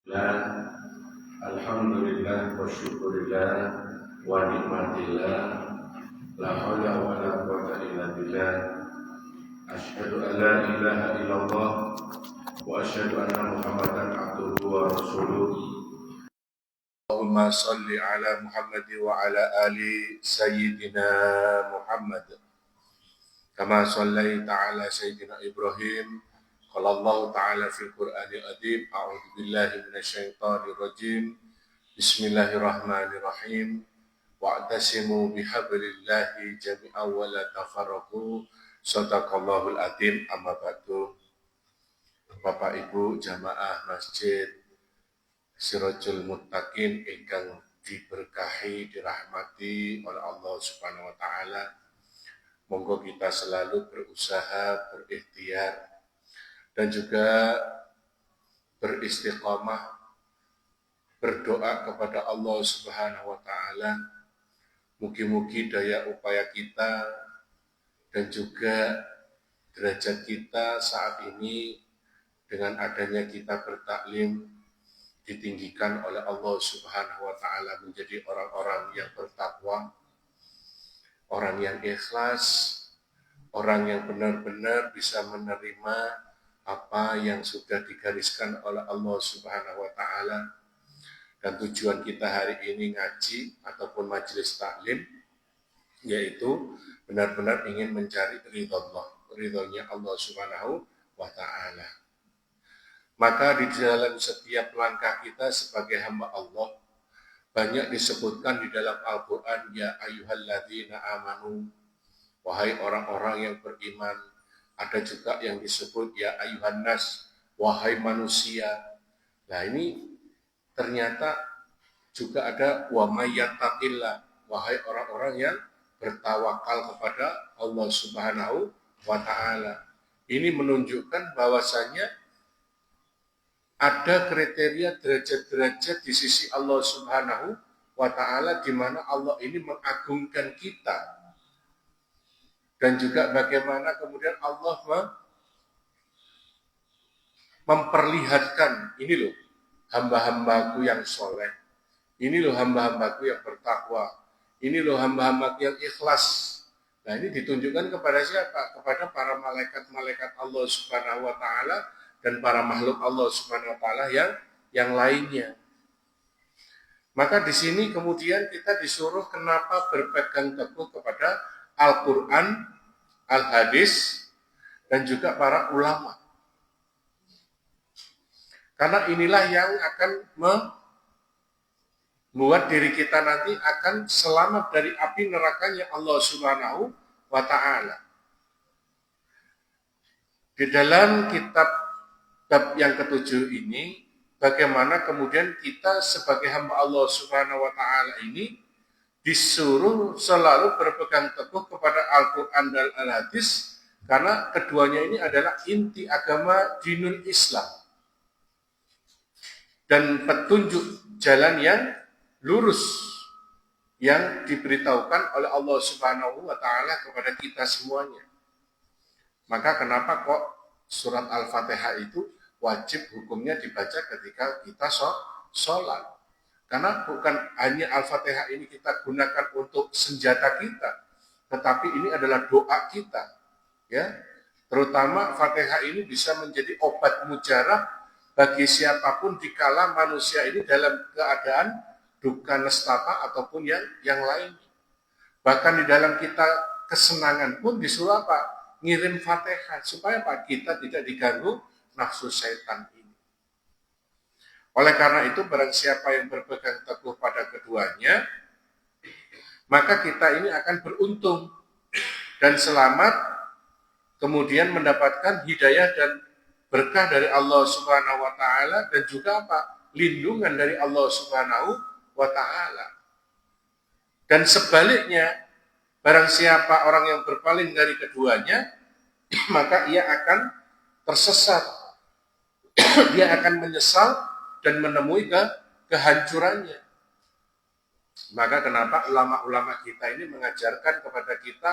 La alhamdulillah wa syukurillah wa nikmatillah la haula wa la quwwata illa billah asyhadu an la ilaha illallah wa asyhadu anna muhammadan abduhu wa rasuluh. Allahumma salli ala Muhammad wa ala ali sayyidina Muhammad kama sallaita ala sayyidina Ibrahim. Qala Allah ta'ala fil Qur'anil Azim, a'udzu billahi minasyaitonir rajim. Bismillahirrahmanirrahim. Wa'tasimu bihablillahi jami'an wa la tafarraqu. Shadaqallahul azim. Amma ba'du. Bapak Ibu jamaah Masjid Sirajul Muttaqin ingkang diberkahi, dirahmati oleh Allah Subhanahu wa taala. Monggo kita selalu berusaha, berikhtiar dan juga beristiqamah, berdoa kepada Allah Subhanahu wa taala. Mugi-mugi daya upaya kita dan juga derajat kita saat ini dengan adanya kita bertaklim ditinggikan oleh Allah Subhanahu wa taala menjadi orang-orang yang bertakwa, orang yang ikhlas, orang yang benar-benar bisa menerima apa yang sudah digariskan oleh Allah Subhanahu wa taala. Dan tujuan kita hari ini ngaji ataupun majelis taklim yaitu benar-benar ingin mencari ridhonya Allah Subhanahu wa taala. Maka di dalam setiap langkah kita sebagai hamba Allah banyak disebutkan di dalam Al-Qur'an, ya ayyuhalladzina amanu, wahai orang-orang yang beriman. Ada juga yang disebut ya ayyuhan nas, wahai manusia. Nah ini ternyata juga ada wa may yattaqillah, wahai orang-orang yang bertawakal kepada Allah Subhanahu wa taala. Ini menunjukkan bahwasanya ada kriteria derajat-derajat di sisi Allah Subhanahu wa taala di mana Allah ini mengagungkan kita. Dan juga bagaimana kemudian Allah memperlihatkan, ini loh hamba-hambaku yang soleh, ini loh hamba-hambaku yang bertakwa, ini loh hamba-hambaku yang ikhlas. Nah ini ditunjukkan kepada siapa? Kepada para malaikat-malaikat Allah Subhanahu wa taala dan para makhluk Allah Subhanahu wa taala yang lainnya. Maka di sini kemudian kita disuruh kenapa berpegang teguh kepada Al-Quran, Al-Hadis, dan juga para ulama. Karena inilah yang akan membuat diri kita nanti akan selamat dari api nerakanya Allah Subhanahu wa ta'ala. Di dalam kitab yang ketujuh ini, bagaimana kemudian kita sebagai hamba Allah Subhanahu wa ta'ala ini disuruh selalu berpegang teguh kepada Al-Quran dan Al-Hadis, karena keduanya ini adalah inti agama dinul Islam dan petunjuk jalan yang lurus yang diberitahukan oleh Allah Subhanahu wa taala kepada kita semuanya. Maka kenapa kok surat Al-Fatihah itu wajib hukumnya dibaca ketika kita sholat? Karena bukan hanya Al-Fatihah ini kita gunakan untuk senjata kita, tetapi ini adalah doa kita. Ya, terutama Fatihah ini bisa menjadi obat mujarab bagi siapapun dikala manusia ini dalam keadaan duka nestapa ataupun yang lain. Bahkan di dalam kita kesenangan pun disuruh apa? Ngirim Fatihah supaya apa? Kita tidak diganggu nafsu setan ini. Oleh karena itu, barang siapa yang berpegang teguh pada keduanya, maka kita ini akan beruntung dan selamat, kemudian mendapatkan hidayah dan berkah dari Allah Subhanahu wa taala dan juga apa? Lindungan dari Allah Subhanahu wa taala. Dan sebaliknya, barang siapa orang yang berpaling dari keduanya, maka ia akan tersesat. Dia akan menyesal dan menemui kehancurannya. Maka kenapa ulama-ulama kita ini mengajarkan kepada kita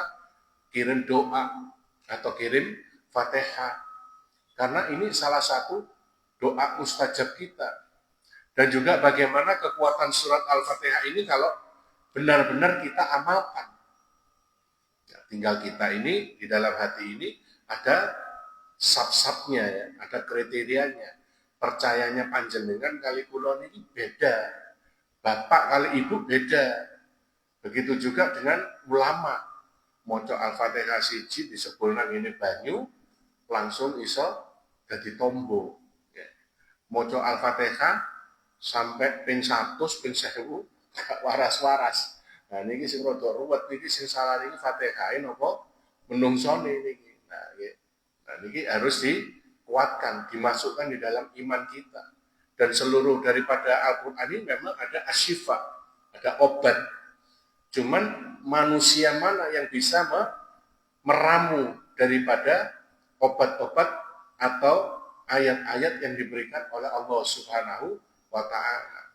kirim doa atau kirim Fatihah. Karena ini salah satu doa mustajab kita. Dan juga bagaimana kekuatan surat Al-Fatihah ini kalau benar-benar kita amalkan. Ya, tinggal kita ini, di dalam hati ini ada sab-sabnya ya, ada kriterianya. Percayanya panjenengan kali kulon ini beda. Bapak kali ibu beda. Begitu juga dengan ulama. Moco Al-Fatihah siji disebut nang ini banyu, langsung iso jadi tombo. Ya. Moco Al-Fatihah sampai ping 100, ping 1000 gak waras-waras. Nah niki sing rada ruwet niki sing salah niki Fatihah napa menungsone niki. Nah niki harus dikuatkan, dimasukkan di dalam iman kita. Dan seluruh daripada Al-Qur'an ini memang ada asyifa, ada obat. Cuman manusia mana yang bisa meramu daripada obat-obat atau ayat-ayat yang diberikan oleh Allah Subhanahu wa Ta'ala.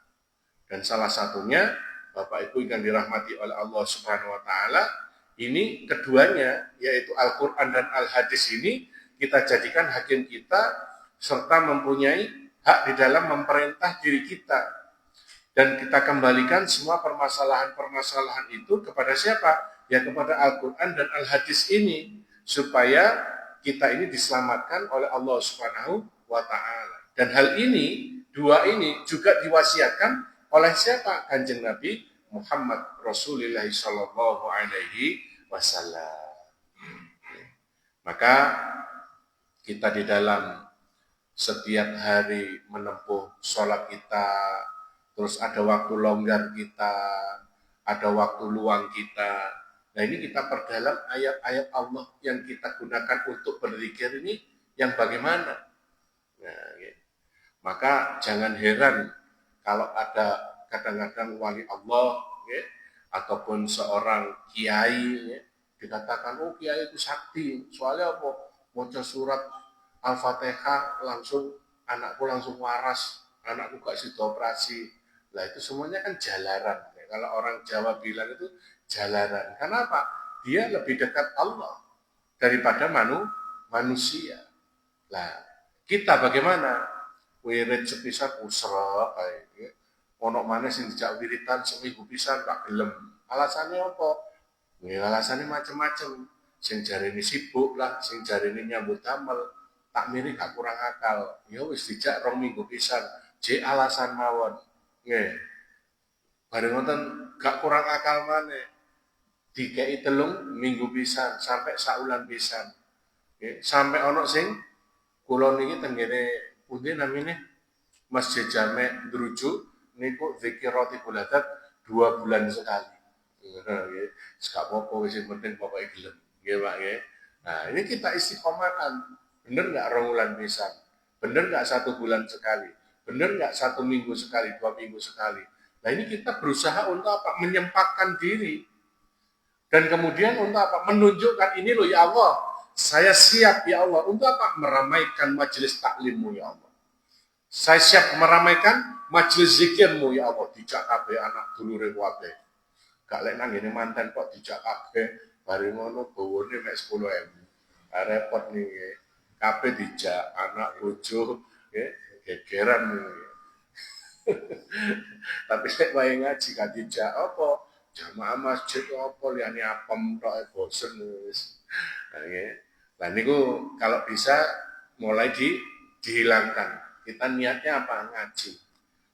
Dan salah satunya, Bapak Ibu yang dirahmati oleh Allah Subhanahu wa Ta'ala, ini keduanya, yaitu Al-Quran dan Al-Hadis ini, kita jadikan hakim kita, serta mempunyai hak di dalam memerintah diri kita. Dan kita kembalikan semua permasalahan-permasalahan itu kepada siapa? Ya kepada Al-Quran dan Al-Hadis ini. Supaya kita ini diselamatkan oleh Allah Subhanahu wa Ta'ala. Dan hal ini, dua ini juga diwasiatkan oleh siapa? Kanjeng Nabi Muhammad Rasulullah Sallallahu Alaihi Wasallam. Maka kita di dalam setiap hari menempuh sholat kita, terus ada waktu longgar kita, ada waktu luang kita. Nah ini kita perdalam ayat-ayat Allah yang kita gunakan untuk berzikir ini yang bagaimana. Nah, gitu. Maka jangan heran kalau ada kadang-kadang wali Allah ya, ataupun seorang kiai ya, dikatakan oh kiai itu sakti. Soalnya apa? Baca surat Al-Fatihah langsung anakku langsung waras, anakku gak sido operasi. Lah itu semuanya kan jalaran. Ya. Kalau orang Jawa bilang itu jalaran. Kenapa? Dia lebih dekat Allah daripada manusia. Lah, kita bagaimana? Wirid sepisan usrek kae. Ono maneh sing dijak wiritan seminggu pisan gak gelem. Alasannya apa? Ya alasannya macam-macam. Sing jarene sibuk lah, sing jarene nyambut damel, tak mirip gak kurang akal. Ya wis dijak 2 minggu pisan. J alasan mawon. Nggih. Bareng ngoten gak kurang akal maneh. Dikei 3 minggu pisan sampai saulan pisan. Nggih, sampai ono sing kula niki tengene pundi namine Masjid Jami' Druju niku zikir roti buladat 2 bulan sekali. Nggih, gak apa-apa wis penting pokoke gelem. Nggih, Pak nggih. Nah, ini kita istiqomahkan. Bener nggak 2 bulan pisan? Bener nggak 1 bulan sekali? Bener nggak 1 minggu sekali, 2 minggu sekali? Nah ini kita berusaha untuk apa? Menyempatkan diri. Dan kemudian untuk apa? Menunjukkan ini loh ya Allah. Saya siap ya Allah. Untuk apa? Meramaikan majelis taklimmu ya Allah. Saya siap meramaikan majelis zikirmu ya Allah. Dijak kabeh anak dulure kabeh. Gak lek nang ngene manten kok dijak kabeh. Bari ngono bawone mek 10.000. Repot nih. Kabeh dijak anak bojo nggih gegeran nih. Tapi saya wae ngaji gak dijak apa jamaah masjid apa liyane apem tok bosen wis. Nggih. Lah niku kalau bisa mulai dihilangkan. Kita niatnya apa? Ngaji.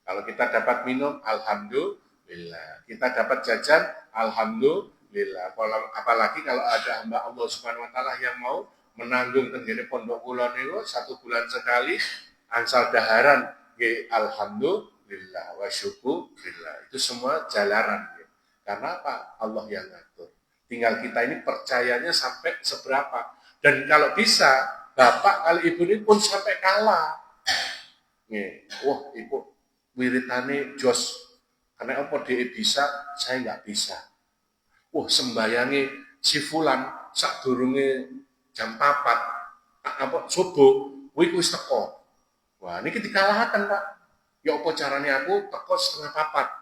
Kalau kita dapat minum alhamdulillah. Kita dapat jajan alhamdulillah. Apalagi kalau ada hamba Allah Subhanahu wa taala yang mau menanggung tenggene pondok kula niku 1 bulan sekali ansal daharan nggih alhamdulillah wa syukurillah. Itu semua jalaran ya. Karena apa? Allah yang ngatur. Tinggal kita ini percayanya sampai seberapa. Dan kalau bisa, bapak kali ibu ini pun sampai kalah. Nih, wah ibu wiritane jos. Karena apa dia bisa, saya nggak bisa. Wah sembayangi si fulan sak durunge jam 4 apa subuh, wis teko. Wah ini dikalahkan Pak. Ya apa caranya aku teko 3:30.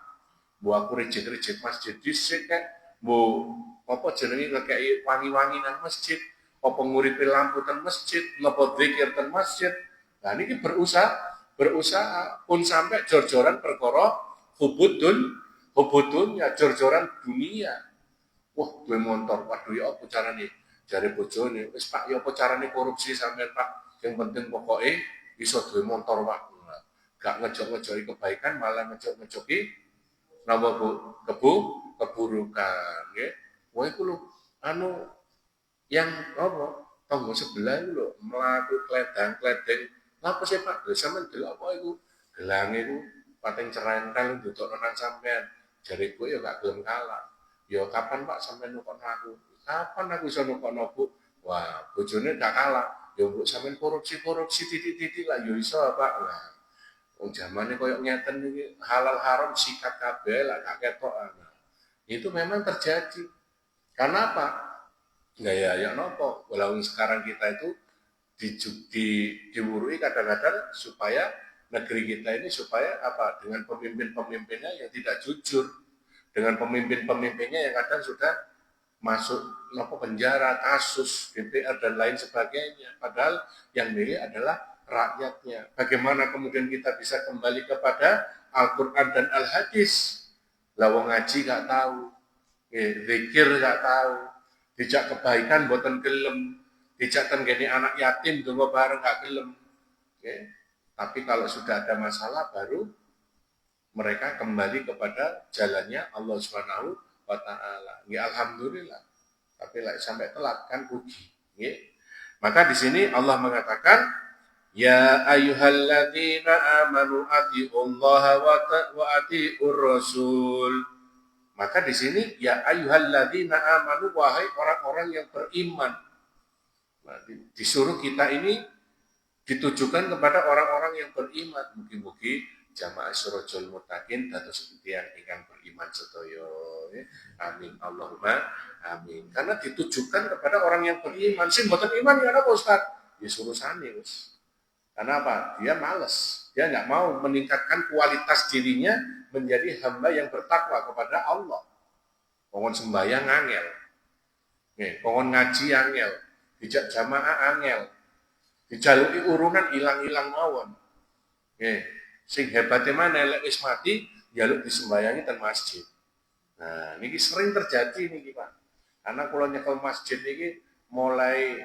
Bu aku rejit-rejit masjid dhisik kek. Bu apa jenenge ngekeki wangi-wangi nang masjid, apa nguripi lampu ten masjid, napa zikir ten masjid. Nah niki berusaha berusaha pun sampai jor-joran perkara hubudun ya jor-joran dunia. Wah, duwe motor, waduh ya apa carane? Jare bojone, wis Pak, ya apa carane korupsi sampean Pak? Yang penting pokoknya iso duwe motor Pak. Gak ngejok-ngejoki kebaikan, malah ngejok-ngejoki napa Bu? Keburukan, nggih. Wah iku lho anu yang apa? Tonggo sebelah itu lho mlaku kledang-kledeng. Napa sih Pak? Lha sampean delok apa iku? Gelang iku pating cerentel ndudukno nang sampean. Jare kowe ya gak gelem kalah. Ya kapan Pak sampean nukokno aku? Kapan aku iso nukokno Bu? Wah, bojone gak kalah. Ya mbok sampean korupsi titik-titik lah ya iso Pak. Lah wong jamane koyo ngeten iki halal haram sikat kabeh lah gak ketok. Itu memang terjadi. Karena apa? Nggak ya nopo. Walaupun sekarang kita itu diwurui kadang-kadang supaya negeri kita ini supaya apa? Dengan pemimpin-pemimpinnya yang tidak jujur, dengan pemimpin-pemimpinnya yang kadang sudah masuk nopo penjara, kasus, DPR dan lain sebagainya. Padahal yang milih adalah rakyatnya. Bagaimana kemudian kita bisa kembali kepada Al-Quran dan Al-Hadis? Lawang ngaji gak tahu, zikir gak tahu, dijak kebaikan boten gelem, dijak tenggene anak yatim donga bareng gak gelem. Tapi kalau sudah ada masalah baru mereka kembali kepada jalannya Allah Subhanahu wa taala. Alhamdulillah. Tapi sampai telat kan rugi. Maka di sini Allah mengatakan ya ayyuhalladzina amanu atiullaha wa atiur rasul. Maka di sini ya ayyuhalladzina amanu wahai orang-orang yang beriman. Nah, disuruh kita ini ditujukan kepada orang-orang yang beriman. Mugi-mugi jamaah Surajul Muttaqin dados tiyang ingkang beriman sedaya. Amin Allahumma amin. Karena ditujukan kepada orang yang beriman. Sing mboten iman ya napa Ustaz? Ya surusane wis. Karena apa? Dia malas. Dia nggak mau meningkatkan kualitas dirinya menjadi hamba yang bertakwa kepada Allah. Pohon sembahyang angel. Pohon ngaji angel. Dijak jamaah angel. Dijaluki urunan hilang-hilang mawon. Sing hebatnya mana? Lek wis mati, jaluk disembayangi ten masjid. Nah, ini sering terjadi nih Pak. Karena kalau nyekel masjid ini mulai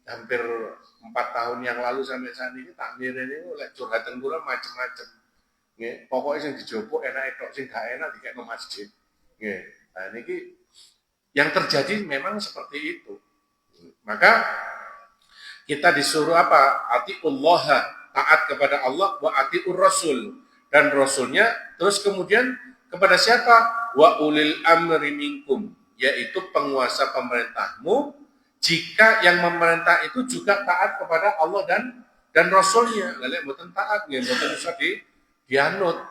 hampir 4 tahun yang lalu sampai saat ini takmir ini oleh curhatan kula macam-macam. Pokoknya yang dijopok enak tok sing gak enak dikekno masjid. Nah niki yang terjadi memang seperti itu. Maka kita disuruh apa? Atiullah, taat kepada Allah, wa atiur rasul dan rasulnya. Terus kemudian kepada siapa? Wa ulil amri minkum, yaitu penguasa pemerintahmu. Jika yang memerintah itu juga taat kepada Allah dan Rasulnya, lalu mboten taat, mboten bisa dianut.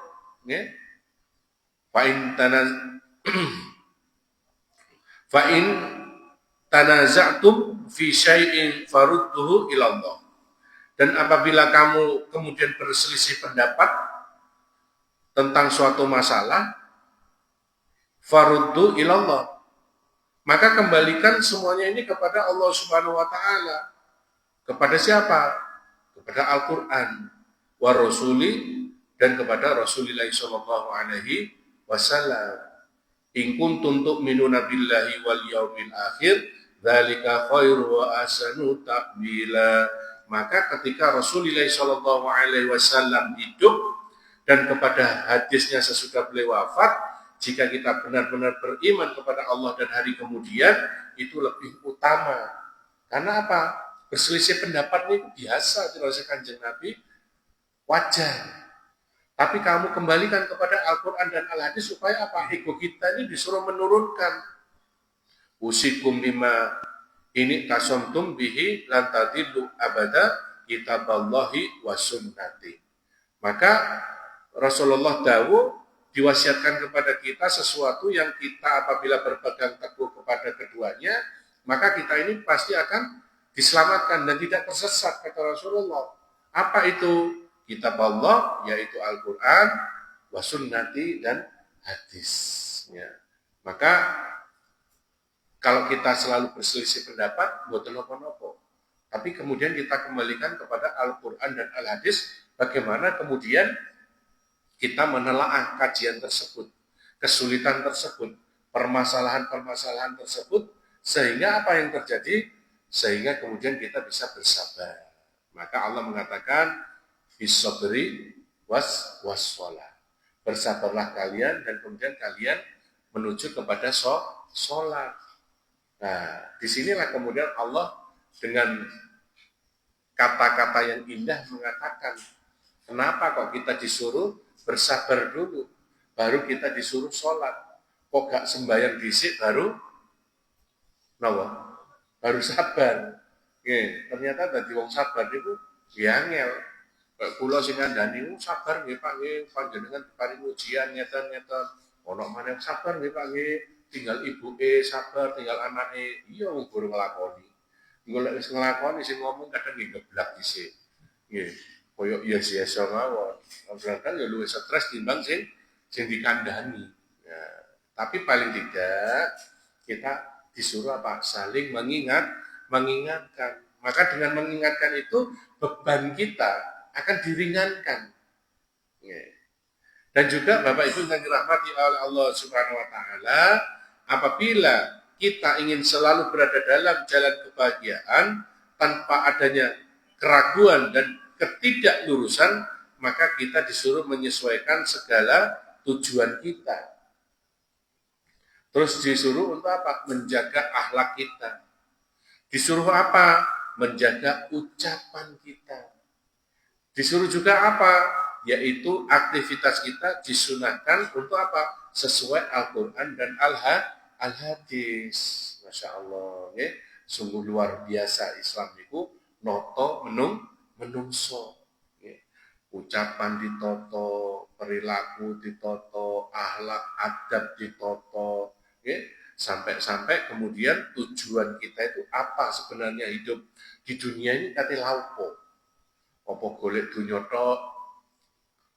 Fa in tanaza'tum fi syai'in farudduhu ila Allah. Dan apabila kamu kemudian berselisih pendapat tentang suatu masalah, faruddu ila Allah. Maka kembalikan semuanya ini kepada Allah Subhanahu wa taala. Kepada siapa? Kepada Al-Qur'an wa rasuli dan kepada Rasulullah sallallahu alaihi wasallam. In kuntum tu'minuna billahi wal yaumil akhir, dzalika khairu wa ahsanu ta'wila. Maka ketika Rasulullah sallallahu alaihi wasallam hidup dan kepada hadisnya sesudah beliau wafat, jika kita benar-benar beriman kepada Allah dan hari kemudian, itu lebih utama. Karena apa? Berselisih pendapat ini biasa dirasakan Kanjeng Nabi, wajar. Tapi kamu kembalikan kepada Al-Quran dan Al-Hadis supaya apa? Ego kita ini disuruh menurunkan. Usikum lima ini kasomtum bihi lantadillu abada kitaballahi wa sunnati. Maka Rasulullah dawuh diwasiatkan kepada kita sesuatu yang kita apabila berpegang teguh kepada keduanya, maka kita ini pasti akan diselamatkan dan tidak tersesat, kata Rasulullah. Apa itu? Kitab Allah, yaitu Al-Quran, wa sunnati dan hadisnya. Maka kalau kita selalu berselisih pendapat, buat nopo-nopo. Tapi kemudian kita kembalikan kepada Al-Quran dan Al-Hadis, bagaimana kemudian kita menelaah kajian tersebut, kesulitan tersebut, permasalahan-permasalahan tersebut, sehingga apa yang terjadi? Sehingga kemudian kita bisa bersabar. Maka Allah mengatakan, bisabri wassalah. Bersabarlah kalian dan kemudian kalian menuju kepada sholat. Nah, disinilah kemudian Allah dengan kata-kata yang indah mengatakan, kenapa kok kita disuruh bersabar dulu, baru kita disuruh sholat. Kok gak sembahyang dhisik baru baru sabar. Ternyata dadi wong sabar niku angel. Kayak kula sing ngandani sabar nggih Pak nggih, panjenengan paring ujian ngeten-ngeten. Ono maneh sabar nggih Pak nggih, tinggal ibuke sabar, tinggal anake. Iya wong guru nglakoni. Golek wis nglakoni sing ngomong kadang nggih geblak dhisik. Nggih. Koyok yes mawon. Kadang ya luwih stres timbang sing dikandani. Ya, tapi paling tidak kita disuruh apa? Saling mengingatkan. Maka dengan mengingatkan itu beban kita akan diringankan. Ya. Dan juga Bapak Ibu yang dirahmati oleh Allah Subhanahu wa taala, apabila kita ingin selalu berada dalam jalan kebahagiaan tanpa adanya keraguan dan ketidaklurusan, maka kita disuruh menyesuaikan segala tujuan kita. Terus disuruh untuk apa? Menjaga akhlak kita. Disuruh apa? Menjaga ucapan kita. Disuruh juga apa? Yaitu aktivitas kita disunahkan untuk apa? Sesuai Al-Quran dan Al-Hadis. Masya Allah. Ya. Sungguh luar biasa Islam itu noto menungso. Ya. Ucapan ditoto, perilaku ditoto, akhlak adab ditoto. Ya. Sampai-sampai kemudian tujuan kita itu apa sebenarnya hidup di dunia ini kate laupo. Apa golek dunya tok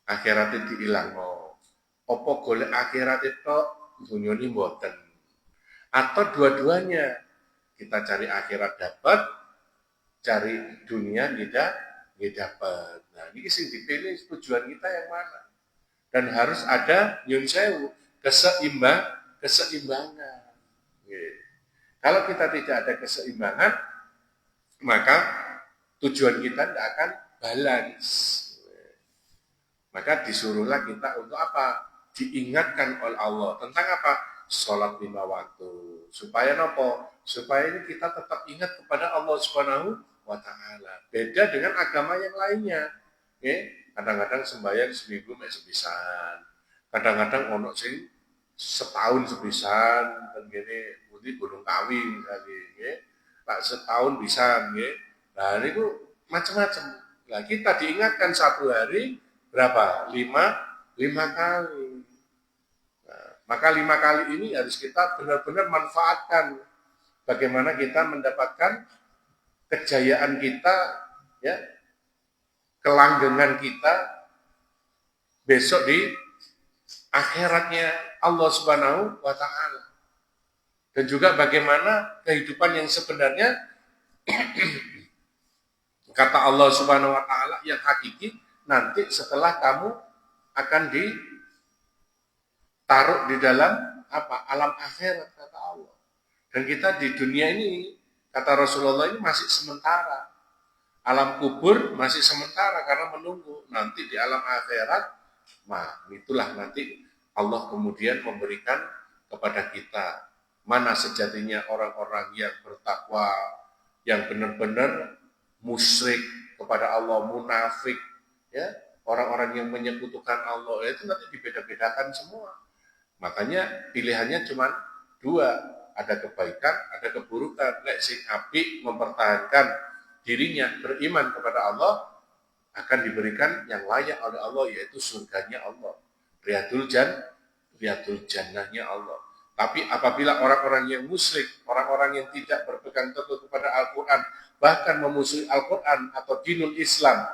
akhirate diilangno. Apa golek akhirate tok dunyane mboten. Atau dua-duanya. Kita cari akhirat dapat, cari dunia nggih dapat. Nah, ini sing dipilih tujuan kita yang mana. Dan harus ada nyun sewu, keseimbangan. Kalau kita tidak ada keseimbangan, maka tujuan kita tidak akan balance. Maka disuruhlah kita untuk apa? Diingatkan oleh Allah tentang apa? Sholat 5 waktu. Supaya apa? Supaya ini kita tetap ingat kepada Allah Subhanahu wa taala. Beda dengan agama yang lainnya. Kadang-kadang sembahyang seminggu mek sepisan. Kadang-kadang ono sing setahun sepisan dan gini mesti gunung kawi misalnya. Pak setahun bisa nggih. Nah niku macam-macam. Nah, kita diingatkan satu hari berapa? 5 kali. Nah, maka 5 kali ini harus kita benar-benar manfaatkan. Bagaimana kita mendapatkan kejayaan kita, ya, kelanggengan kita besok di akhiratnya Allah Subhanahu wa taala. Dan juga bagaimana kehidupan yang sebenarnya kata Allah Subhanahu wa taala yang hakiki nanti setelah kamu akan ditaruh di dalam apa? Alam akhirat kata Allah. Dan kita di dunia ini kata Rasulullah ini masih sementara. Alam kubur masih sementara karena menunggu nanti di alam akhirat. Nah, itulah nanti Allah kemudian memberikan kepada kita mana sejatinya orang-orang yang bertakwa, yang benar-benar musyrik kepada Allah, munafik, ya, orang-orang yang menyekutukan Allah, itu nanti dibeda-bedakan semua. Makanya pilihannya cuma 2, ada kebaikan, ada keburukan. Nek sing apik mempertahankan dirinya beriman kepada Allah akan diberikan yang layak oleh Allah, yaitu surganya Allah, riyadul jannahnya Allah. Tapi apabila orang-orang yang musyrik, orang-orang yang tidak berpegang teguh kepada Al-Quran, bahkan memusuhi Al-Quran atau dinul Islam,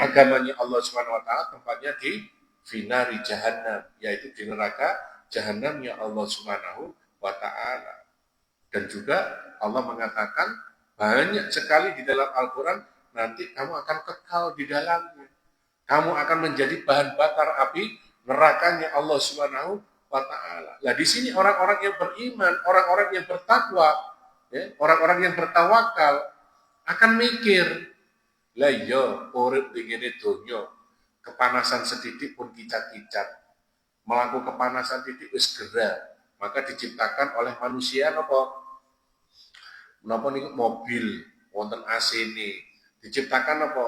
agamanya Allah Subhanahu wa taala, tempatnya di finari jahannam, yaitu di neraka jahannamnya Allah Subhanahu wa taala. Dan juga Allah mengatakan banyak sekali di dalam Al-Quran, nanti kamu akan kekal di dalamnya. Kamu akan menjadi bahan bakar api nerakanya Allah Subhanahu wa Ta'ala. Nah, di sini orang-orang yang beriman, orang-orang yang bertakwa, ya, orang-orang yang bertawakal akan mikir, lah yo urip ngene donya, kepanasan sedikit pun kicat-kicat, melakukan kepanasan titik wis gerah, maka diciptakan oleh manusia napa niku mobil wonten AC ini, diciptakan apa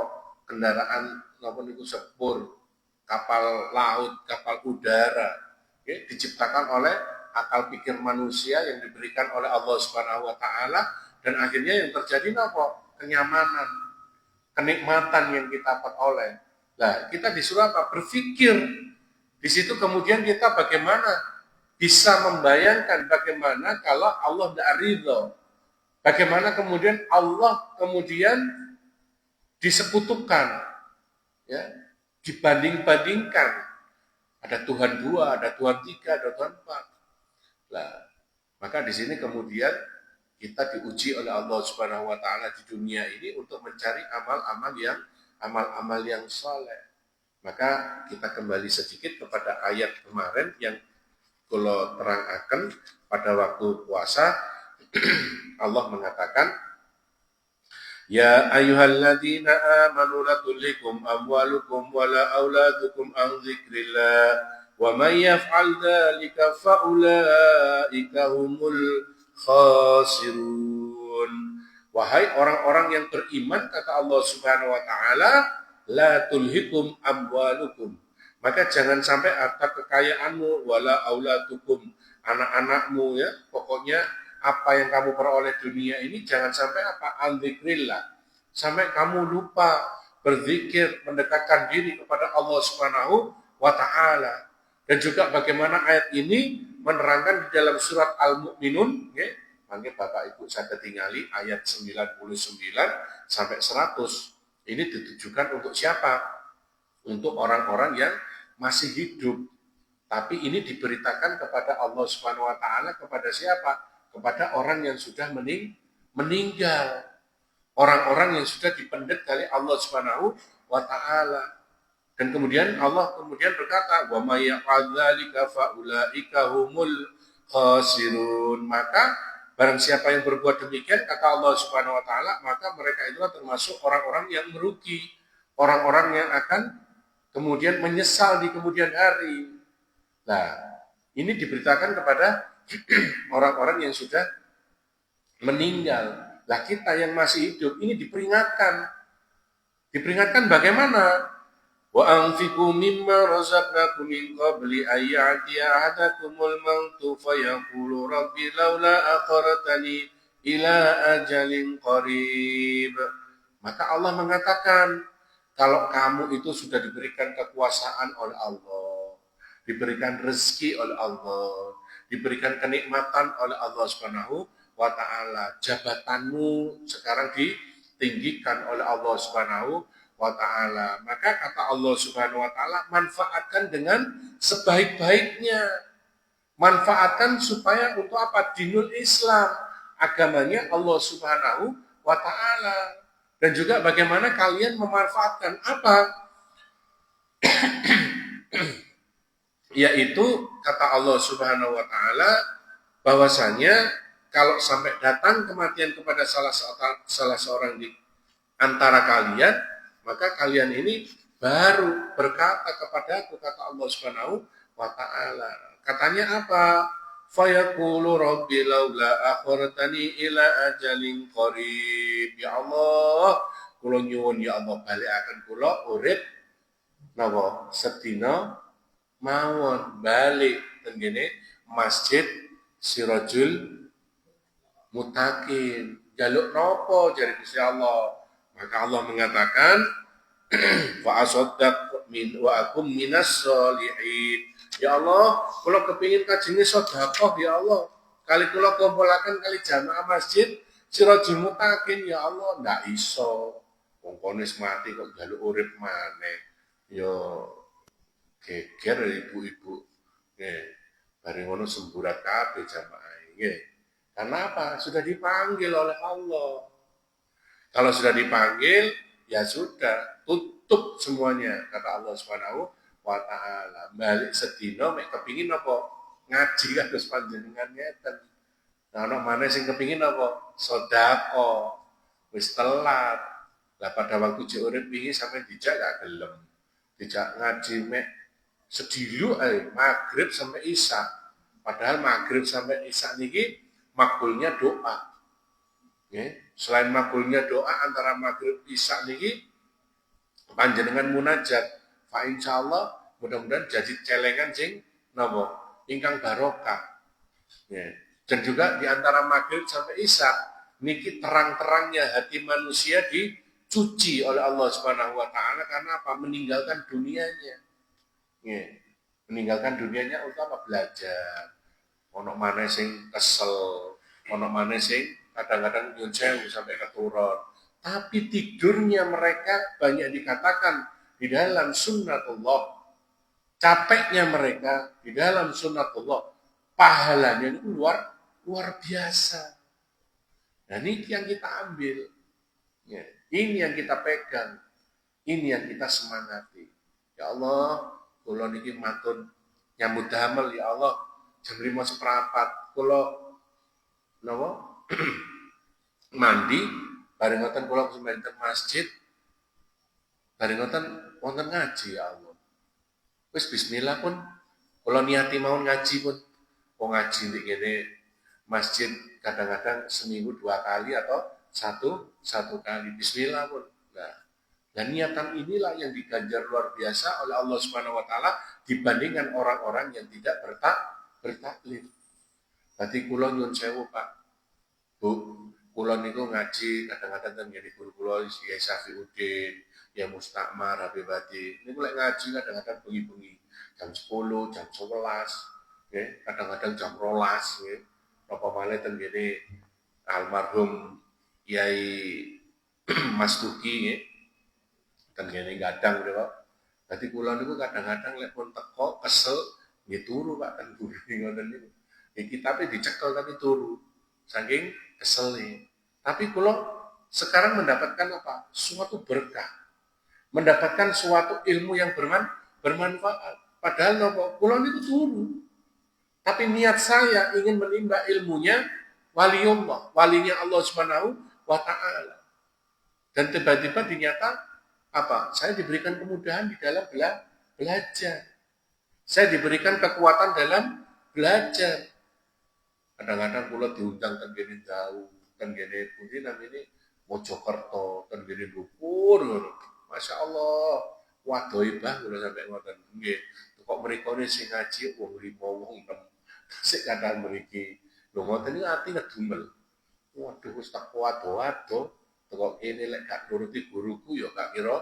kendaraan napa niku sepur, kapal laut, kapal udara, ya, diciptakan oleh akal pikir manusia yang diberikan oleh Allah Subhanahu wa Ta'ala, dan akhirnya yang terjadi napa? Kenyamanan, kenikmatan yang kita peroleh. Nah, kita disuruh apa? Berpikir. Di situ kemudian kita bagaimana bisa membayangkan bagaimana kalau Allah tidak ridho. Bagaimana kemudian Allah kemudian disekutukan, ya, dibanding-bandingkan. Ada Tuhan dua, ada Tuhan tiga, ada Tuhan empat. Nah, maka di sini kemudian kita diuji oleh Allah Subhanahu wa Ta'ala di dunia ini untuk mencari amal-amal yang saleh. Maka kita kembali sedikit kepada ayat kemarin yang kalau terangkan pada waktu puasa. Allah mengatakan, ya ayyuhalladzina amanu la tulhikum amwalukum wala auladukum an dzikrillah wa may yaf'al dzalika fa ulaika humul khasirun. Wahai orang-orang yang beriman, kata Allah Subhanahu wa Ta'ala, la tulhikum amwalukum, maka jangan sampai harta kekayaanmu, wala auladukum, anak-anakmu, ya, pokoknya apa yang kamu peroleh dunia ini jangan sampai apa? An-dzikrillah, sampai kamu lupa berzikir, mendekatkan diri kepada Allah Subhanahu wa Ta'ala. Dan juga bagaimana ayat ini menerangkan di dalam surat Al-Mu'minun, ya, mungkin Bapak Ibu saya ketingali ayat 99 sampai 100. Ini ditujukan untuk siapa? Untuk orang-orang yang masih hidup. Tapi ini diberitakan kepada Allah Subhanahu wa Ta'ala, kepada siapa? Kepada orang yang sudah meninggal. Orang-orang yang sudah dipendet oleh Allah Subhanahu wa Ta'ala. Dan kemudian Allah kemudian berkata, wa may yaf'al dzalika fa ulaika humul khasirun. Maka barang siapa yang berbuat demikian, kata Allah Subhanahu wa Ta'ala, maka mereka itulah termasuk orang-orang yang merugi, orang-orang yang akan kemudian menyesal di kemudian hari. Nah, ini diberitakan kepada orang-orang yang sudah meninggal. Lah kita yang masih hidup ini diperingatkan. Diperingatkan bagaimana? Wa anfiqu mimma razaqnakum min qabli an ya'tiya ahadakumul mautu fayaqulu rabbi laula akhartani ila ajalin qarib. Maka Allah mengatakan, kalau kamu itu sudah diberikan kekuasaan oleh Allah, diberikan rezeki oleh Allah, diberikan kenikmatan oleh Allah Subhanahu wa Ta'ala, jabatanmu sekarang ditinggikan oleh Allah Subhanahu wa Ta'ala, maka kata Allah Subhanahu wa Ta'ala, manfaatkan dengan sebaik-baiknya. Manfaatkan supaya untuk apa? Dinul Islam, agamanya Allah Subhanahu wa Ta'ala. Dan juga bagaimana kalian memanfaatkan apa? Yaitu kata Allah Subhanahu wa Ta'ala, bahwasanya kalau sampai datang kematian kepada salah seorang di antara kalian, maka kalian ini baru berkata kepada aku, kata Allah Subhanahu wa Ta'ala. Katanya apa? Fayaqulu rabbi laula akhartani ila ajalin qarib. Ya Allah, kula nyuwun ya Allah balikaken kula urip napa sedina mawon balik tengene Masjid Sirajul Mutakin. Jaluk nopo jari Gusti Allah. Maka Allah mengatakan, fa asaddaq min wa akum minas sholihin. Ya Allah, kula kepingin kajenge sedekah ya Allah. Kali kula kumpulaken kali jamaah Masjid Sirajul Mutakin ya Allah, ndak iso. Wong kono wis mati kok jaluk urip maneh. Ya geger ibu-ibu. Nggih. Bareng ngono semburat kabeh jamaah nggih. Karena apa? Sudah dipanggil oleh Allah. Kalau sudah dipanggil, ya sudah, tutup semuanya, kata Allah Subhanahu wa ta'ala. Balik sedina mek kepingin apa? Ngaji kados panjenengan ngeten. Nah, ana maneh sing kepingin apa? Sedekah. Wis telat. Lah pada waktu jek urip wingi sampe dijak gak gelem. Dijak ngaji mek sedilu ae maghrib sampai isya. Padahal maghrib sampai isya niki makbulnya doa. Selain makbulnya doa antara maghrib isya niki panjenengan munajat. Fa insyaallah mudah-mudahan jadi celengan sing napa ingkang barokah. Dan juga di antara maghrib sampai isya niki terang-terangnya hati manusia dicuci oleh Allah Subhanahu wa taala karena apa? Meninggalkan dunianya. Meninggalkan dunianya untuk apa? Belajar. Ono maneh sing kesel, ono maneh sing kadang-kadang nyun sewu sampai keturun. Tapi tidurnya mereka banyak dikatakan di dalam sunnatullah. Capeknya mereka di dalam sunnatullah. Pahalanya itu luar biasa. Dan ini yang kita ambil. Ini yang kita pegang. Ini yang kita semangati. Ya Allah, kula niki matun nyambut damel ya Allah. Jam 5:15 kula napa mandi bareng ngoten kula sementen masjid bareng ngoten wonten ngaji ya Allah. Wis bismillah pun kula niati mawon ngaji pun. Wong ngaji ndek kene masjid kadang-kadang seminggu 2 kali atau satu kali bismillah pun. Nah, dan niatan inilah yang diganjar luar biasa oleh Allah Subhanahu wa taala dibandingkan orang-orang yang tidak bertaklif. Berarti kula nyuwun sewu Pak. Bu, kula niku ngaji kadang-kadang teng ngene guru kula ya Syafiuddin, ya Mustakmar Habib Adi. Niku lek ngaji kadang-kadang bengi-bengi jam 10, jam 11, nggih, kadang-kadang jam 12 nggih. Napa malih teng ngene almarhum Kiai Mas Duki nggih. Teng ngene gadang niku. Dadi kula niku kadang-kadang lek pun teko kesel nggih turu Pak ten guru ngoten niku. Kitabe dicekel tapi turu. Saking kesel nih. Tapi kula sekarang mendapatkan apa? Suatu berkah. Mendapatkan suatu ilmu yang bermanfaat. Padahal napa? Kula niku turu. Tapi niat saya ingin menimba ilmunya waliullah, walinya Allah Subhanahu wa taala. Dan tiba-tiba ternyata apa? Saya diberikan kemudahan di dalam belajar. Saya diberikan kekuatan dalam belajar. Kadang-kadang kula diundang teng kene jauh, teng kene pundi namine Mojokerto, teng kene dhuwur ngono. Masyaallah, wadoi bah kula sampe ngoten. Nggih, kok mrikone sing ngaji wong 5 wong 6. Sik kadang mriki. Lho ngoten iki ati ngedumel. Waduh wis tak wado-wado, kok kene lek gak nuruti guruku ya gak kira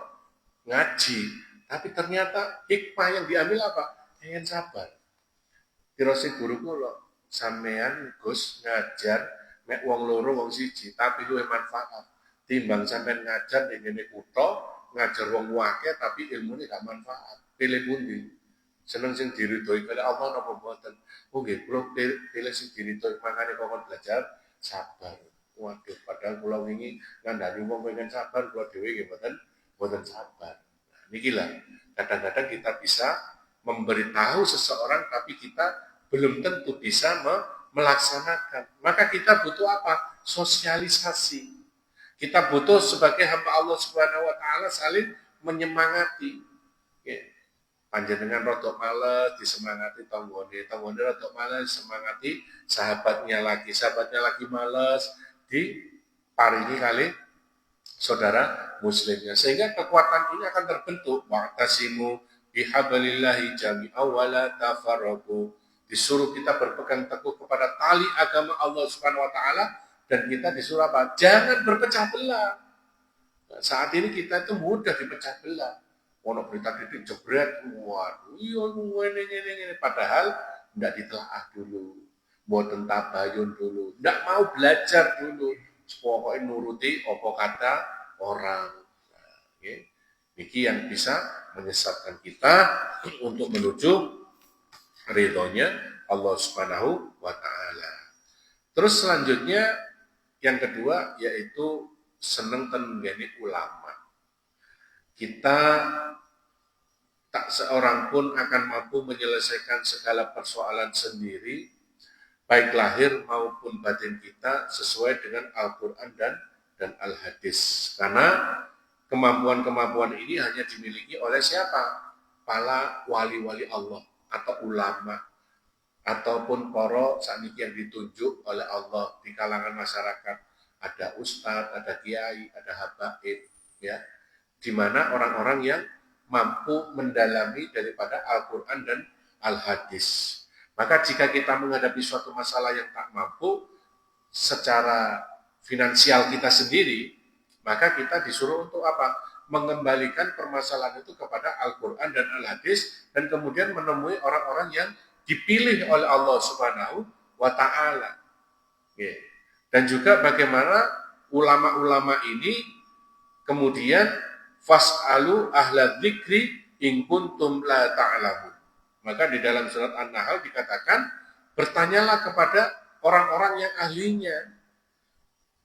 ngaji. Tapi ternyata hikmah yang diambil apa? Pengen sabar. Kira si guruku lho sampean Gus ngajar mek wong loro wong siji tapi luwih manfaat timbang sampean ngajar ning ngene kutha ngajar wong akeh tapi ilmune gak manfaat. Pilih pundi? Seneng sing diridhoi kali Allah napa mboten? Oh nggih, kula pilih sing diridhoi mangane kok belajar sabar. Waduh, padahal kula wingi ngandani wong pengen sabar, kula dhewe nggih mboten sabar. Nah, niki lah kadang-kadang kita bisa memberitahu seseorang tapi kita belum tentu bisa melaksanakan. Maka kita butuh apa? Sosialisasi. Kita butuh sebagai hamba Allah Subhanahu wa taala saling menyemangati. Panjenengan rodok males disemangati tanggone rodok males semangati sahabatnya lagi males diparingi kali saudara muslimnya. Sehingga kekuatan ini akan terbentuk. Wa'tasimu bihablillahi jami'an wa la tafarraqu. Disuruh kita berpegang teguh kepada tali agama Allah Subhanahu wa taala dan kita disuruh apa? Jangan berpecah belah. Nah, saat ini kita itu mudah dipecah belah. Ono berita titik jebret, waduh, iya ngene. Padahal tidak ditelaah dulu, mboten tabayun dulu, tidak mau belajar dulu, pokoknya nuruti apa kata orang. Nah, okay. Ini yang bisa menyesatkan kita untuk menuju ridhonya Allah Subhanahu wa taala. Terus selanjutnya yang kedua yaitu seneng tenggene ulama. Kita tak seorang pun akan mampu menyelesaikan segala persoalan sendiri, baik lahir maupun batin kita, sesuai dengan Al-Quran dan Al-Hadis. Karena kemampuan-kemampuan ini hanya dimiliki oleh siapa? Para wali-wali Allah atau ulama, ataupun para saniki yang ditunjuk oleh Allah di kalangan masyarakat. Ada ustadz, ada kiai, ada habaib, ya, di mana orang-orang yang mampu mendalami daripada Al-Quran dan Al-Hadis. Maka jika kita menghadapi suatu masalah yang tak mampu secara finansial kita sendiri, maka kita disuruh untuk apa? Mengembalikan permasalahan itu kepada Al-Quran dan Al-Hadis, dan kemudian menemui orang-orang yang dipilih oleh Allah Subhanahu wa Ta'ala. Dan juga bagaimana ulama-ulama ini kemudian fas'alu ahla dzikri in kuntum la ta'lamun. Maka di dalam surat An-Nahl dikatakan, bertanyalah kepada orang-orang yang ahlinya.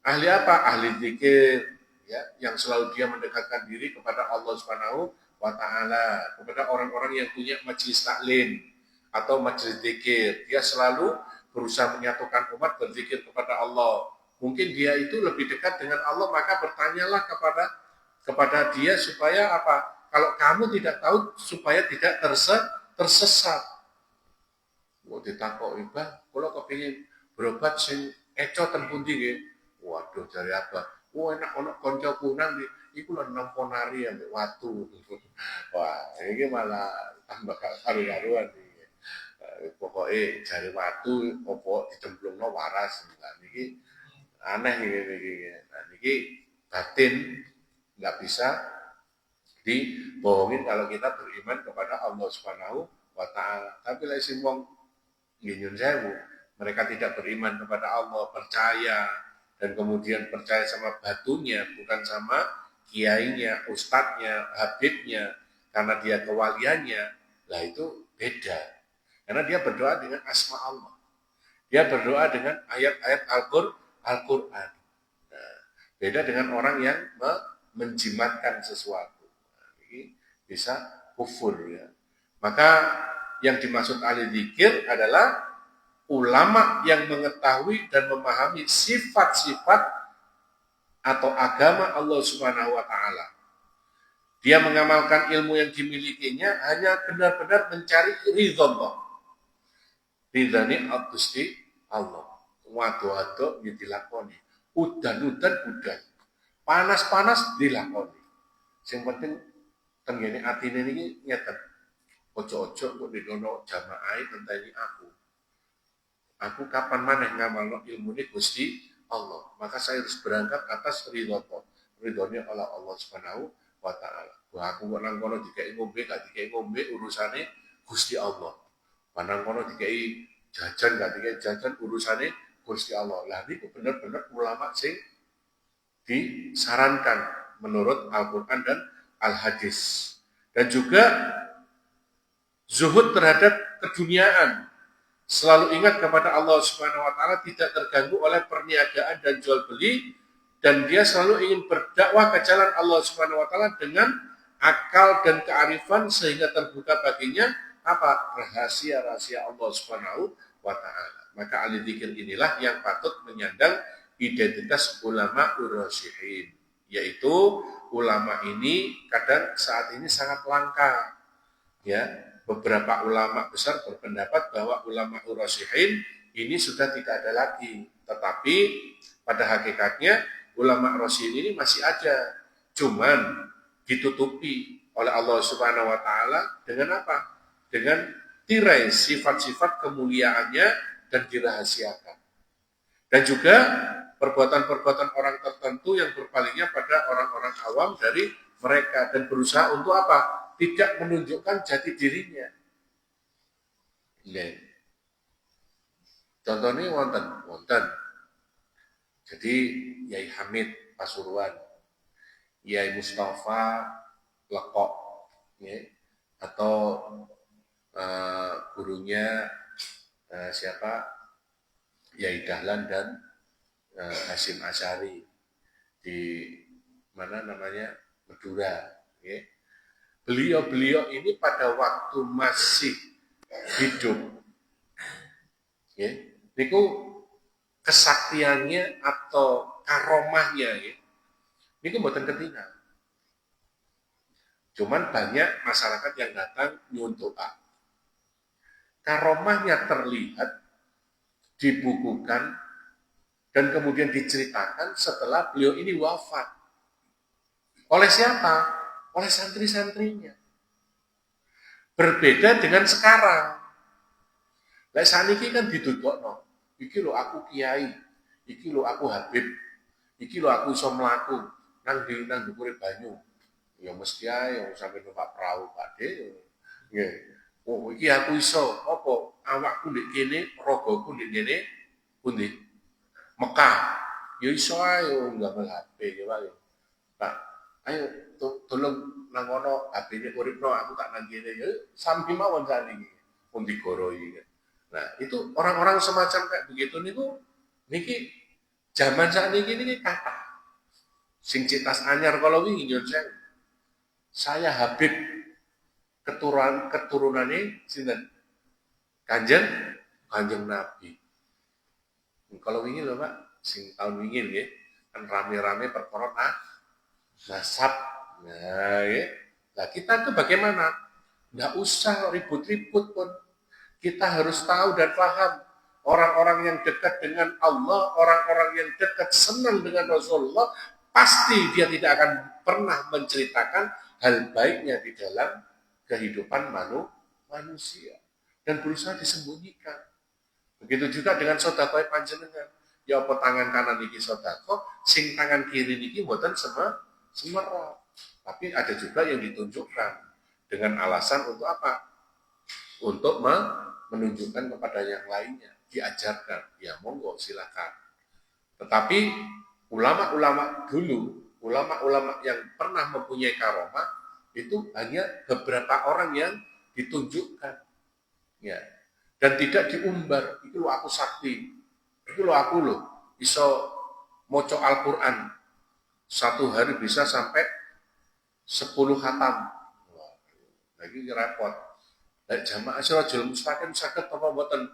Ahli apa? Ahli dzikir, ya, yang selalu dia mendekatkan diri kepada Allah Subhanahu wa Ta'ala, kepada orang-orang yang punya majelis taklim atau majelis dzikir. Dia selalu berusaha menyatukan umat berzikir kepada Allah. Mungkin dia itu lebih dekat dengan Allah, maka bertanyalah kepada dia supaya apa? Kalau kamu tidak tahu, supaya tidak tersesat. Mau ditakoki, Bang, kalau kepingin berobat sing eco ten pundi nggih? Waduh, dari apa? Enak ono kanca kunang iku lho nang ponari ambek watu. Wah, ini malah tambah karu-karuan iki. Pokoknya jari watu opo dicemplungno waras. Nah, niki aneh iki. Nah, niki batin nggak bisa dibohongin kalau kita beriman kepada Allah Subhanahu wa Ta'ala. Tapi lek sing wong nyun sewu, mereka tidak beriman kepada Allah, percaya dan kemudian percaya sama batunya, bukan sama kiainya, ustadznya, habibnya, karena dia kewaliannya. Lah itu beda. Karena dia berdoa dengan asma Allah. Dia berdoa dengan ayat-ayat Al-Quran. Nah, beda dengan orang yang menjimatkan sesuatu. Nah, ini bisa kufur, ya. Maka yang dimaksud ahli dzikir adalah ulama yang mengetahui dan memahami sifat-sifat atau agama Allah Subhanahu wa Ta'ala. Dia mengamalkan ilmu yang dimilikinya hanya benar-benar mencari ridha Allah. Ridhani Gusti Allah. Wado-wado dilakoni. Udan-udan udan. Panas-panas dilakoni. Yang penting tenggene atine niki ngeten. Ojo-ojo kok didono jamaah tentang aku. Aku kapan maneh ngamalno ilmu ini Gusti Allah. Maka saya harus berangkat atas ridho Allah. Ridhonya Allah Subhanahu wa Ta'ala. Wah, aku kok nang kono dikai ngombe, gak dikai ngombe, urusane Gusti Allah. Panang kono dikai jajan, gak dikai jajan, urusane Gusti Allah. Lah ini benar-benar ulama sing disarankan menurut Al-Quran dan Al-Hadis. Dan juga zuhud terhadap keduniaan. Selalu ingat kepada Allah Subhanahu wa Ta'ala, tidak terganggu oleh perniagaan dan jual beli, dan dia selalu ingin berdakwah ke jalan Allah Subhanahu wa Ta'ala dengan akal dan kearifan, sehingga terbuka baginya apa? Rahasia-rahasia Allah Subhanahu wa Ta'ala. Maka ahli dzikir inilah yang patut menyandang identitas ulama ur-rasyidin, yaitu ulama ini kadang saat ini sangat langka, ya. Beberapa ulama besar berpendapat bahwa ulama ur-rasyidin ini sudah tidak ada lagi, tetapi pada hakikatnya ulama rasyidin ini masih ada, cuman ditutupi oleh Allah Subhanahu wa Ta'ala dengan apa? Dengan tirai sifat-sifat kemuliaannya dan dirahasiakan. Dan juga perbuatan-perbuatan orang tertentu yang berpalingnya pada orang-orang awam dari mereka, dan berusaha untuk apa? Tidak menunjukkan jati dirinya. Contohnya wonten. Jadi Yai Hamid Pasuruan, Yai Mustafa Lekok, ya, atau gurunya siapa? Yai Dahlan dan Hasyim Asy'ari. di mana namanya Madura. Ya. Beliau ini pada waktu masih hidup, ya, niku kesaktiannya atau karomahnya, ya, niku mboten ketinggal. Cuman banyak masyarakat yang datang nyuwun doa. Karomahnya terlihat, dibukukan, dan kemudian diceritakan setelah beliau ini wafat. Oleh siapa? Oleh santri-santrinya. Berbeda dengan sekarang. Lah saniki kan didudukno. Iki lho aku kiai, iki lho aku habib, iki lho aku iso mlaku nang ndukure banyu. Ya mesti ae wong sampe numpak perahu Pakde. Nggih. Oh iki aku iso apa? Awakku ndek kene, ragaku ndek kene pundi? Mekah. Ya iso ae nggamel HP ya Pak. Pak, ayo tolong nang kono HP-ne uripno aku tak nang kene ya sami mawon saniki. Pun digoroi. Nah, itu orang-orang semacam kayak begitu niki zaman saat niki kata sing citas anyar kalau wingi nyon saya Habib keturunane sinten Kanjeng Nabi. Kalau wingi lho Pak, sing tahun wingi nggih kan rame-rame perkara nasab. Nah, ya. Nah, kita tuh bagaimana? Nggak usah ribut-ribut pun. Kita harus tahu dan paham. Orang-orang yang dekat dengan Allah, orang-orang yang dekat senang dengan Rasulullah, pasti dia tidak akan pernah menceritakan hal baiknya di dalam kehidupan manusia. Dan berusaha disembunyikan. Begitu juga dengan sedekah panjenengan. Ya apa tangan kanan niki sedekah, sing tangan kiri niki mboten semerap. Tapi ada juga yang ditunjukkan dengan alasan untuk apa? Untuk menunjukkan kepada yang lainnya, diajarkan. Ya monggo silakan. Tetapi ulama-ulama dulu, ulama-ulama yang pernah mempunyai karomah itu hanya beberapa orang yang ditunjukkan. Ya. Dan tidak diumbar. Itu loh aku sakti. Itu loh aku loh iso moco Al-Quran. Satu hari bisa sampai 10 khatam. Lagi repot. Dari jamaah Sirajul Mustaqim sakit apa mboten?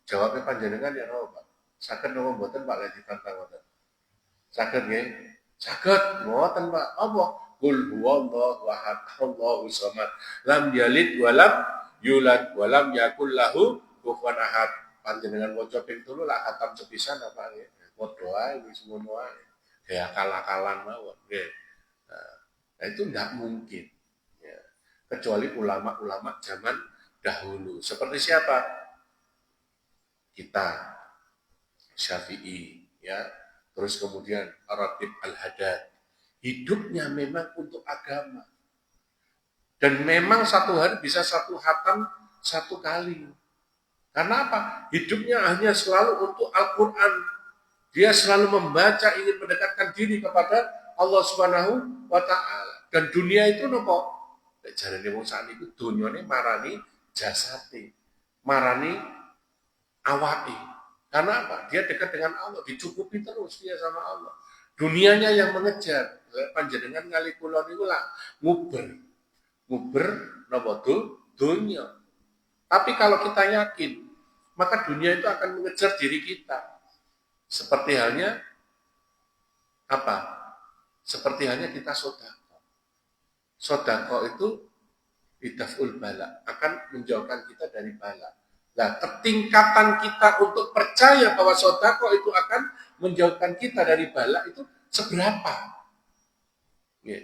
Jawabnya panjenengan ya Pak. Sakit apa mboten Pak lagi ditantang mboten. Sakit nggih? Sakit mboten Pak. Apa? Qul huwallahu ahad, Allahu samad. Lam yalid wa lam yulad wa lam yakul lahu kufuwan ahad. Panjenengan waca ping 3 lak khatam sepisan apa nggih? Padha ae wis ngono ae. Kayak akal-akalan mawon nggih. Nah, itu enggak mungkin. Ya. Kecuali ulama-ulama zaman dahulu. Seperti siapa? Kita, Syafi'i, ya. Terus kemudian Ratib Al-Haddad. Hidupnya memang untuk agama. Dan memang satu hari bisa satu khatam satu kali. Karena apa? Hidupnya hanya selalu untuk Al-Quran. Dia selalu membaca, ingin mendekatkan diri kepada Allah Subhanahu wa Ta'ala. Dan dunia itu nopo? Jarane wong sakniki dunyane marani jasate, marani awake. Karena apa? Dia dekat dengan Allah, dicukupi terus dia sama Allah. Dunianya yang mengejar. Panjenengan kali kula niku lah nguber napa dunya. Tapi kalau kita yakin, maka dunia itu akan mengejar diri kita. Seperti halnya apa? Seperti halnya kita sedekah. Sedekah itu idaful bala, akan menjauhkan kita dari bala. Nah, tingkatan kita untuk percaya bahwa sedekah itu akan menjauhkan kita dari bala itu seberapa? Ya.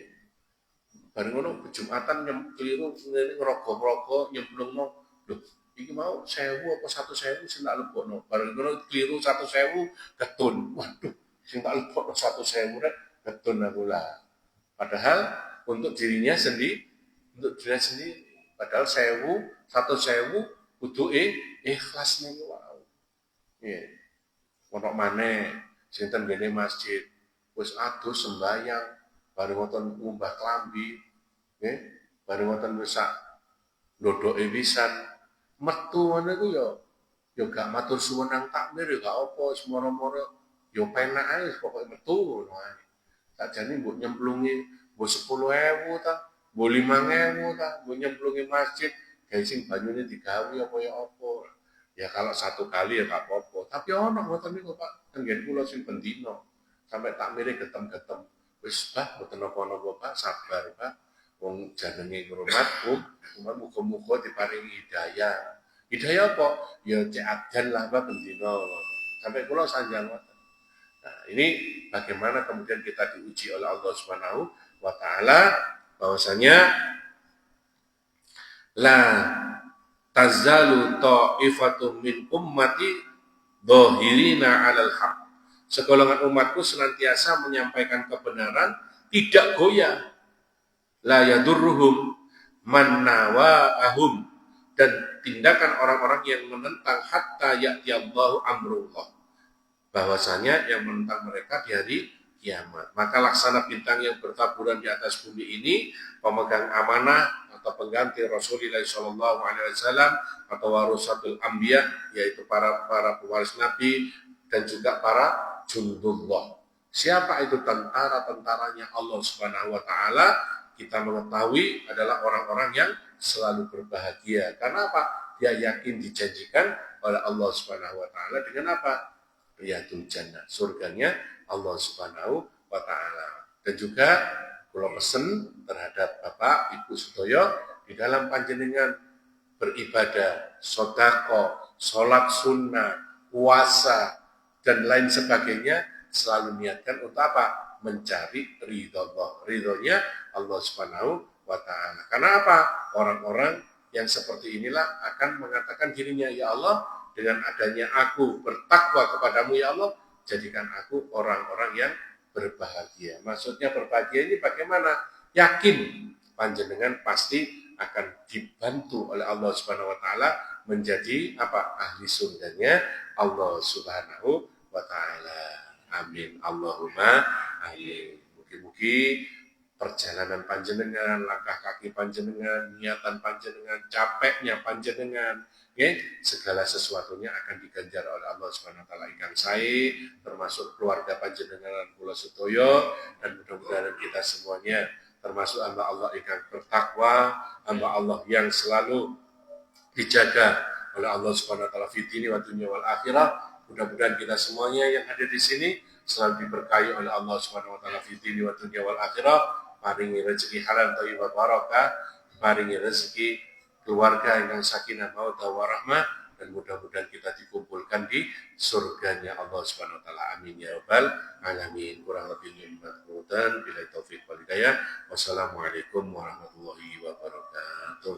Bareng ngono Jumatan keliru ngerogoh-rogoh nyemplungno. Lho, iki mau 1000 apa 1000 sing tak lebokno. Bareng ngono keliru 1000 getun. Waduh, sing tak lebokno 1000 rek getun aku lah. Padahal untuk dirinya sendiri, padahal 1000 kudu ikhlas niku wae. Nggih. Ono maneh sinten ngene masjid wis adus sembayang bareng wonten ngumbah klambi, nggih, bareng wonten wis sak ndodoke wisan metu ngono iku ya gak matur suwun nang takmir ya gak apa, semoro-moro ya penak ae pokoke metu ngono ae. Sakjane mbok nyemplungi mbok 10.000 ta, mbok 5.000 ta, mbok nyemplungi masjid, gawe sing banyune digawe apa ya apa. Ya kalau satu kali ya gak apa-apa. Tapi ono ngoten niku Pak, tenggen kula sing bendino. Sampai tak mirip getem-getem. Wis Pak, mboten napa-napa Pak, sabar Pak. Wong jenenge ngrumat, muga-muga diparingi hidayah. Hidayah apa? Ya cek adan lah Pak bendino. Sampai kula sanjang ngoten. Nah, ini bagaimana kemudian kita diuji oleh Allah Subhanahu wa taala bahwasanya la tazalu ta'ifatum min ummati dhahirina 'alal haq. Segolongan umatku senantiasa menyampaikan kebenaran, tidak goyah. La yadurruhum man nawa'ahum, dan tindakan orang-orang yang menentang hatta ya'tiyallahu amrullah, bahwasanya yang menentang mereka di hari kiamat. Maka laksana bintang yang bertaburan di atas bumi ini, pemegang amanah atau pengganti Rasulullah SAW atau warusatul anbiya, yaitu para pewaris Nabi dan juga para jundullah. Siapa itu tentara-tentaranya Allah Subhanahu wa taala? Kita mengetahui adalah orang-orang yang selalu berbahagia. Karena apa? Dia yakin dijanjikan oleh Allah Subhanahu wa taala dengan apa? Riyadul Jannah, surganya Allah Subhanahu wa taala. Dan juga kula pesen terhadap Bapak Ibu sedaya di dalam panjenengan beribadah, sedekah, salat sunnah, puasa dan lain sebagainya, selalu niatkan untuk apa? Mencari ridha Allah, ridhonya Allah Subhanahu wa taala. Karena apa? Orang-orang yang seperti inilah akan mengatakan dirinya, ya Allah, dengan adanya aku bertakwa kepadamu ya Allah, jadikan aku orang-orang yang berbahagia. Maksudnya berbahagia ini bagaimana? Yakin panjenengan pasti akan dibantu oleh Allah Subhanahu wa taala menjadi apa? Ahli surganya Allah Subhanahu wa taala. Amin. Allahumma amin. Mugi-mugi perjalanan panjenengan, langkah kaki panjenengan, niatan panjenengan, capeknya panjenengan, segala sesuatunya akan diganjar oleh Allah Subhanahu wa taala ingkang sae, termasuk keluarga panjenengan kula sedaya, dan mudah-mudahan kita semuanya termasuk hamba Allah ingkang bertakwa, hamba Allah yang selalu dijaga oleh Allah Subhanahu wa taala fi dini wa dunya wal akhirah. Mudah-mudahan kita semuanya yang hadir di sini selalu diberkahi oleh Allah Subhanahu wa taala fi dini wa dunya wal akhirah, paringi rezeki halal thayyibah barakah, paringi rezeki keluarga yang sakinah mawaddah warahmah, dan mudah-mudahan kita dikumpulkan di surganya Allah Subhanahu wa taala. Amin ya rabbal alamin. Kurang lebihnya mohon bila taufik wal hidayah. Wassalamualaikum warahmatullahi wabarakatuh.